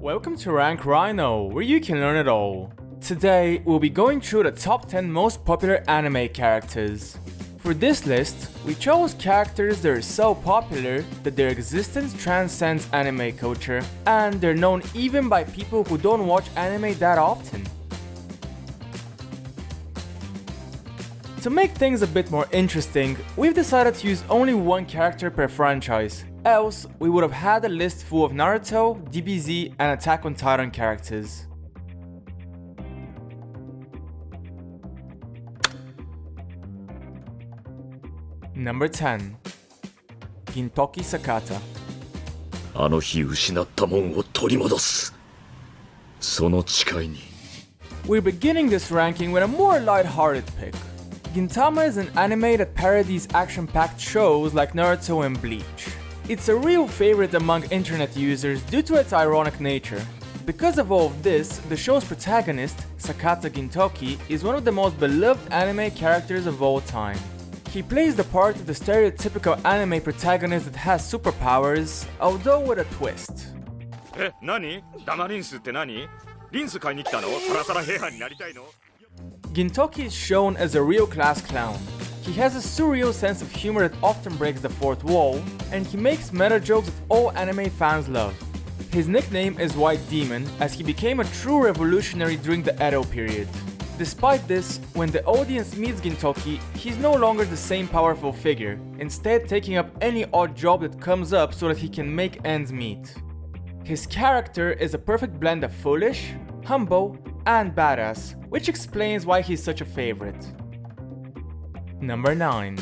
Welcome to Rank Rhino, where you can learn it all. Today, we'll be going through the top 10 most popular anime characters. For this list, we chose characters that are so popular that their existence transcends anime culture, and they're known even by people who don't watch anime that often. To make things a bit more interesting, we've decided to use only one character per franchise. Else, we would have had a list full of Naruto, DBZ, and Attack on Titan characters. Number 10. Gintoki Sakata. あの日失ったもんを取り戻す。その誓いに。We're beginning this ranking with a more light-hearted pick. Gintama is an anime that parodies action-packed shows like Naruto and Bleach. It's a real favorite among internet users due to its ironic nature. Because of all of this, the show's protagonist, Sakata Gintoki, is one of the most beloved anime characters of all time. He plays the part of the stereotypical anime protagonist that has superpowers, although with a twist. 何？ダマリンスって何？リンス買いに来たの？サラサラ平凡になりたいの？ Gintoki is shown as a real class clown. He has a surreal sense of humor that often breaks the fourth wall, and he makes meta jokes that all anime fans love. His nickname is White Demon, as he became a true revolutionary during the Edo period. Despite this, when the audience meets Gintoki, he's no longer the same powerful figure, instead taking up any odd job that comes up so that he can make ends meet. His character is a perfect blend of foolish, humble, and badass, which explains why he's such a favorite. Number 9.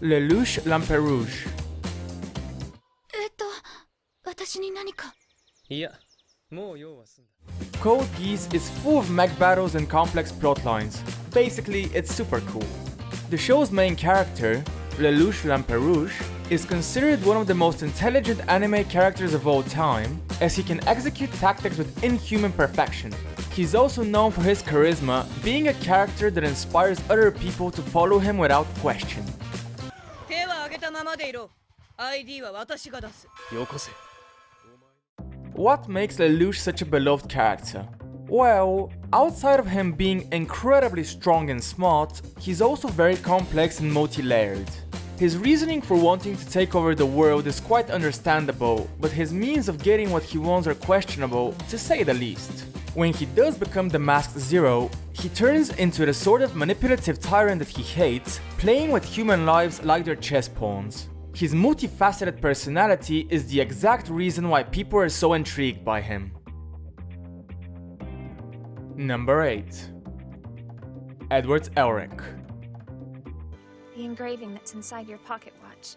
Lelouch Lamperouge. 私に何か? Code Geass is full of mech battles and complex plotlines. Basically, it's super cool. The show's main character, Lelouch Lamperouge, is considered one of the most intelligent anime characters of all time, as he can execute tactics with inhuman perfection. He's also known for his charisma, being a character that inspires other people to follow him without question. What makes Lelouch such a beloved character? Well, outside of him being incredibly strong and smart, he's also very complex and multi-layered. His reasoning for wanting to take over the world is quite understandable, but his means of getting what he wants are questionable, to say the least. When he does become the Masked Zero, he turns into the sort of manipulative tyrant that he hates, playing with human lives like they're chess pawns. His multifaceted personality is the exact reason why people are so intrigued by him. Number 8. Edward Elric. The engraving that's inside your pocket watch.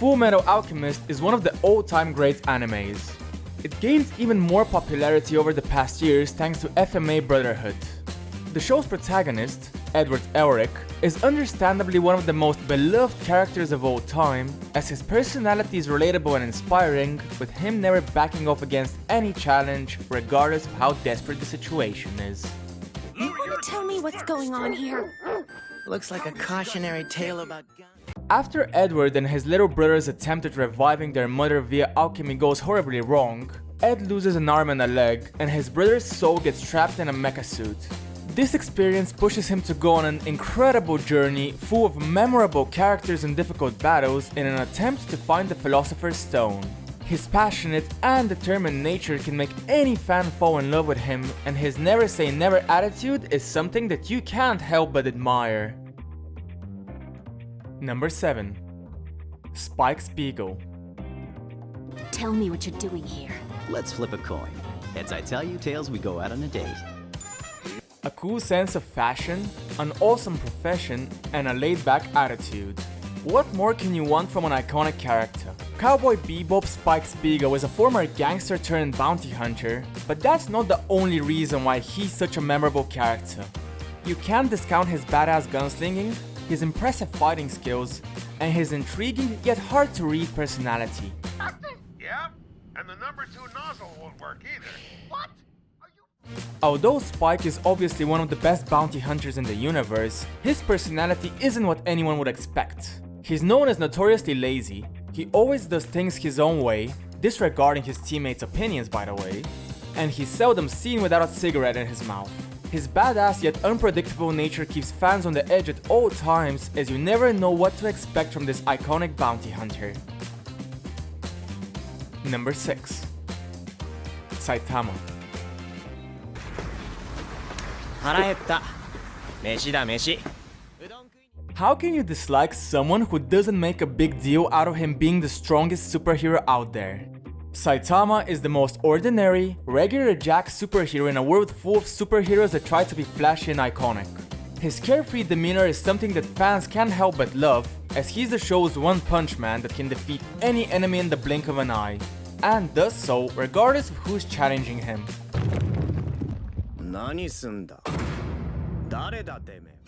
Fullmetal Alchemist is one of the all-time great animes. It gained even more popularity over the past years thanks to FMA Brotherhood. The show's protagonist, Edward Elric, is understandably one of the most beloved characters of all time, as his personality is relatable and inspiring, with him never backing off against any challenge, regardless of how desperate the situation is. You want to tell me what's going on here? Looks like a cautionary tale about guns. After Edward and his little brother's attempt at reviving their mother via alchemy goes horribly wrong, Ed loses an arm and a leg, and his brother's soul gets trapped in a mecha suit. This experience pushes him to go on an incredible journey full of memorable characters and difficult battles in an attempt to find the Philosopher's Stone. His passionate and determined nature can make any fan fall in love with him, and his never say never attitude is something that you can't help but admire. Number 7. Spike Spiegel. Tell me what you're doing here. Let's flip a coin. Heads I tell you, tails we go out on a date. A cool sense of fashion, an awesome profession, and a laid-back attitude. What more can you want from an iconic character? Cowboy Bebop Spike Spiegel is a former gangster turned bounty hunter, but that's not the only reason why he's such a memorable character. You can't discount his badass gunslinging, his impressive fighting skills, and his intriguing yet hard to read personality. Yeah, and the number 2 nozzle won't work either. What? Although Spike is obviously one of the best bounty hunters in the universe, his personality isn't what anyone would expect. He's known as notoriously lazy, He always does things his own way, disregarding his teammates' opinions by the way, and he's seldom seen without a cigarette in his mouth. His badass yet unpredictable nature keeps fans on the edge at all times, as you never know what to expect from this iconic bounty hunter. Number 6. Saitama. 腹減った。飯だ飯。 How can you dislike someone who doesn't make a big deal out of him being the strongest superhero out there? Saitama is the most ordinary, regular Jack superhero in a world full of superheroes that try to be flashy and iconic. His carefree demeanor is something that fans can't help but love, as he's the show's one-punch man that can defeat any enemy in the blink of an eye, and does so regardless of who's challenging him. 何すんだ。誰だてめえ。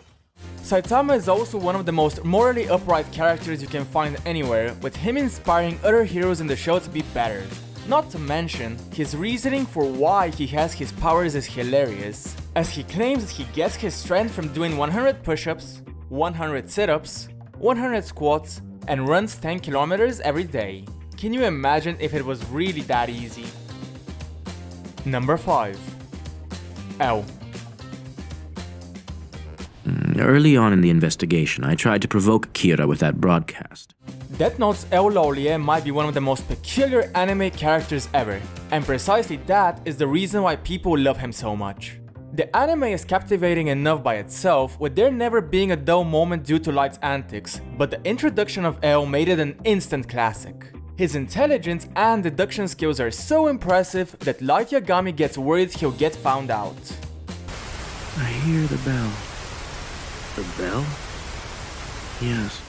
Saitama is also one of the most morally upright characters you can find anywhere, with him inspiring other heroes in the show to be better. Not to mention, his reasoning for why he has his powers is hilarious, as he claims that he gets his strength from doing 100 push-ups, 100 sit-ups, 100 squats, and runs 10 kilometers every day. Can you imagine if it was really that easy? Number 5. L. Early on in the investigation, I tried to provoke Kira with that broadcast. Death Note's Lelouch might be one of the most peculiar anime characters ever, and precisely that is the reason why people love him so much. The anime is captivating enough by itself, with there never being a dull moment due to Light's antics, but the introduction of L made it an instant classic. His intelligence and deduction skills are so impressive that Light Yagami gets worried he'll get found out. I hear the bell. The bell? Yes.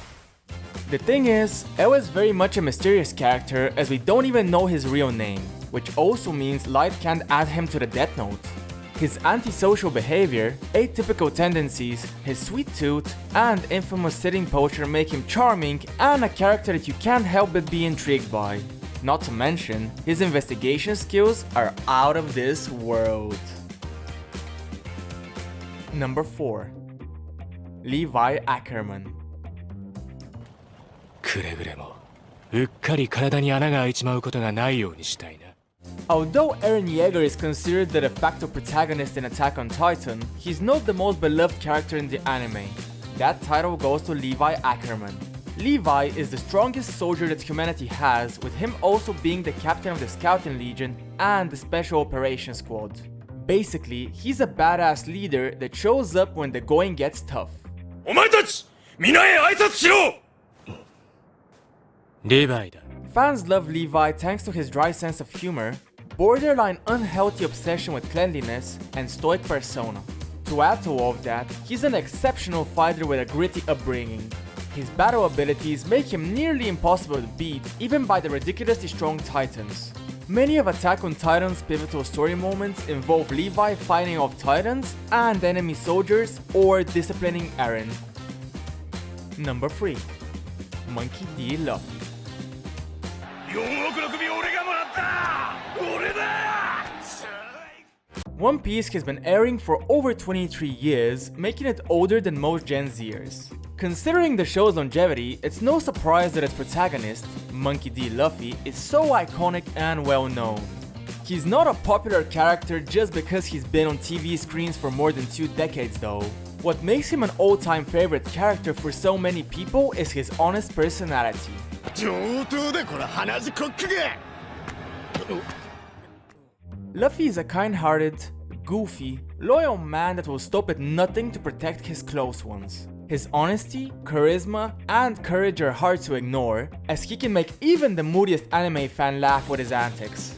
The thing is, L is very much a mysterious character, as we don't even know his real name, which also means Light can't add him to the Death Note. His antisocial behavior, atypical tendencies, his sweet tooth, and infamous sitting posture make him charming and a character that you can't help but be intrigued by. Not to mention, his investigation skills are out of this world. Number 4. Levi Ackerman. くれぐれもうっかり体に穴が開いちまうことがないようにしたいな。 Although Eren Yeager is considered the de facto protagonist in Attack on Titan, he's not the most beloved character in the anime. That title goes to Levi Ackerman. Levi is the strongest soldier that humanity has, with him also being the captain of the Scouting Legion and the Special Operations Squad. Basically, he's a badass leader that shows up when the going gets tough. お前たち皆へ挨拶しろ。レバイだ。 Fans love Levi thanks to his dry sense of humor, borderline unhealthy obsession with cleanliness, and stoic persona. To add to all of that, he's an exceptional fighter with a gritty upbringing. His battle abilities make him nearly impossible to beat, even by the ridiculously strong Titans. Many of Attack on Titan's pivotal story moments involve Levi fighting off Titans and enemy soldiers or disciplining Eren. Number 3. Monkey D. Luffy. 4億の首俺がもらった俺だ One Piece has been airing for over 23 years, making it older than most Gen Zers. Considering the show's longevity, it's no surprise that its protagonist, Monkey D. Luffy, is so iconic and well known. He's not a popular character just because he's been on TV screens for more than 2 decades though. What makes him an all-time favorite character for so many people is his honest personality. 上等だこれ鼻血こっくが Luffy is a kind-hearted, goofy, loyal man that will stop at nothing to protect his close ones. His honesty, charisma, and courage are hard to ignore, as he can make even the moodiest anime fan laugh with his antics.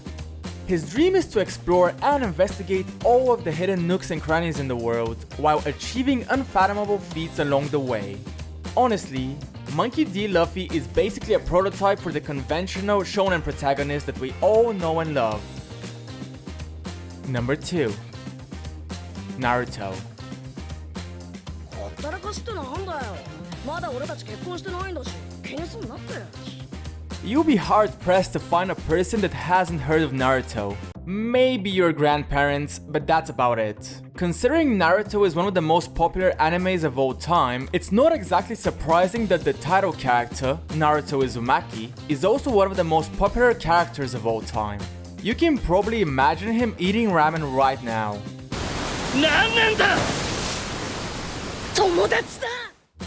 His dream is to explore and investigate all of the hidden nooks and crannies in the world, while achieving unfathomable feats along the way. Honestly, Monkey D. Luffy is basically a prototype for the conventional shonen protagonist that we all know and love. Number 2. Naruto. ほったらかしってなんだよ。まだ俺たち結婚してないんだし、気にすんなって。 You'll be hard-pressed to find a person that hasn't heard of Naruto. Maybe your grandparents, but that's about it. Considering Naruto is one of the most popular animes of all time, it's not exactly surprising that the title character, Naruto Uzumaki, is also one of the most popular characters of all time. You can probably imagine him eating ramen right now.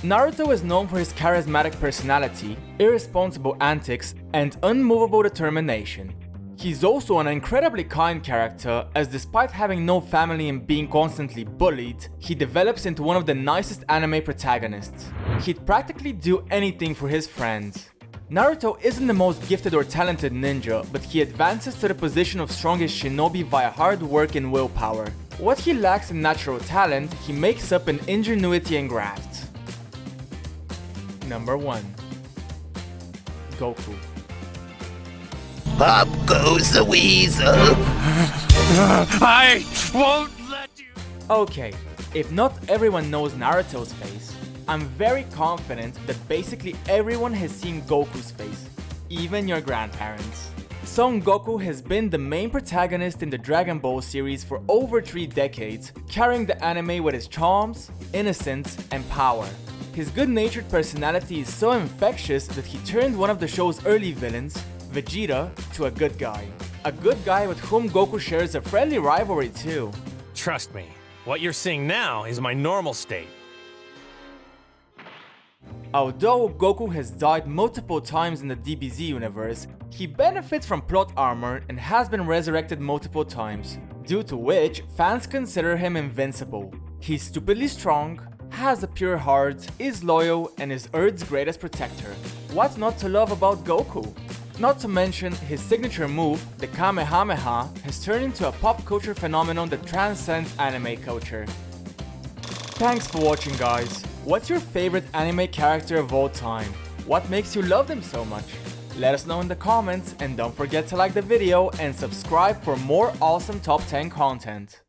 Naruto is known for his charismatic personality, irresponsible antics, and unmovable determination. He's also an incredibly kind character, as despite having no family and being constantly bullied, he develops into one of the nicest anime protagonists. He'd practically do anything for his friends. Naruto isn't the most gifted or talented ninja, but he advances to the position of strongest shinobi via hard work and willpower. What he lacks in natural talent, he makes up in ingenuity and graft. Number 1. Goku. Up goes the weasel. I won't let you. Okay, if not everyone knows Naruto's face, I'm very confident that basically everyone has seen Goku's face, even your grandparents. Son Goku has been the main protagonist in the Dragon Ball series for over 3 decades, carrying the anime with his charms, innocence, and power. His good-natured personality is so infectious that he turned one of the show's early villains, Vegeta, to a good guy. A good guy with whom Goku shares a friendly rivalry too. Trust me, what you're seeing now is my normal state. Although Goku has died multiple times in the DBZ universe, he benefits from plot armor and has been resurrected multiple times, due to which fans consider him invincible. He's stupidly strong, has a pure heart, is loyal, and is Earth's greatest protector. What's not to love about Goku? Not to mention, his signature move, the Kamehameha, has turned into a pop culture phenomenon that transcends anime culture. Thanks for watching, guys. What's your favorite anime character of all time? What makes you love them so much? Let us know in the comments, and don't forget to like the video and subscribe for more awesome top 10 content.